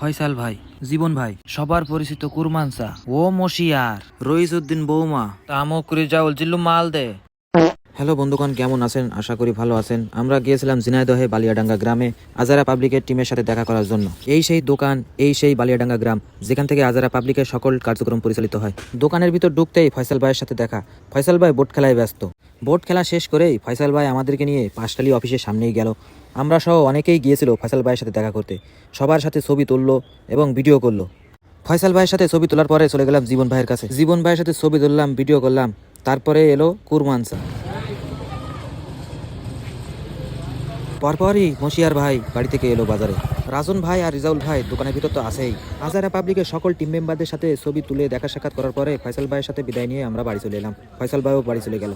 ফয়সাল ভাই, জীবন ভাই, সবার পরিচিত কুরমান চা, ও মশিয়ার, রইসউদ্দিন বৌমা, তামুক রিজাউল জিল্লু মাল দে। হ্যালো বন্ধুগণ, কেমন আছেন? আশা করি ভালো আছেন। আমরা গিয়েছিলাম ঝিনাইদহে বালিয়াডাঙ্গা গ্রামে আজারা পাবলিকের টিমের সাথে দেখা করার জন্য। এই সেই দোকান, এই সেই বালিয়াডাঙ্গা গ্রাম, যেখান থেকে আজারা পাবলিকের সকল কার্যক্রম পরিচালিত হয়। দোকানের ভিতর ঢুকতেই ফয়সাল ভাইয়ের সাথে দেখা। ফয়সাল ভাই বোট খেলায় ব্যস্ত। বোট খেলা শেষ করেই ফয়সাল ভাই আমাদেরকে নিয়ে পাঁচটালি অফিসের সামনেই গেল। আমরা সহ অনেকেই গিয়েছিল ফয়সাল ভাইয়ের সাথে দেখা করতে। সবার সাথে ছবি তুললো এবং ভিডিও করলো। ফয়সাল ভাইয়ের সাথে ছবি তোলার পরে চলে গেলাম জীবন ভাইয়ের কাছে। জীবন ভাইয়ের সাথে ছবি তুললাম, ভিডিও করলাম। তারপরে এলো কুরমান চা। পরপরই মশিয়ার ভাই বাড়ি থেকে এলো বাজারে। রাজন ভাই আর রিজাউল ভাই দোকানের ভিতর তো আছেই। আজারা পাবলিকের সকল টিম মেম্বারদের সাথে ছবি তুলে দেখা সাক্ষাৎ করার পরে ফয়সাল ভাইয়ের সাথে বিদায় নিয়ে আমরা বাড়ি চলে এলাম। ফয়সাল ভাইও বাড়ি চলে গেল।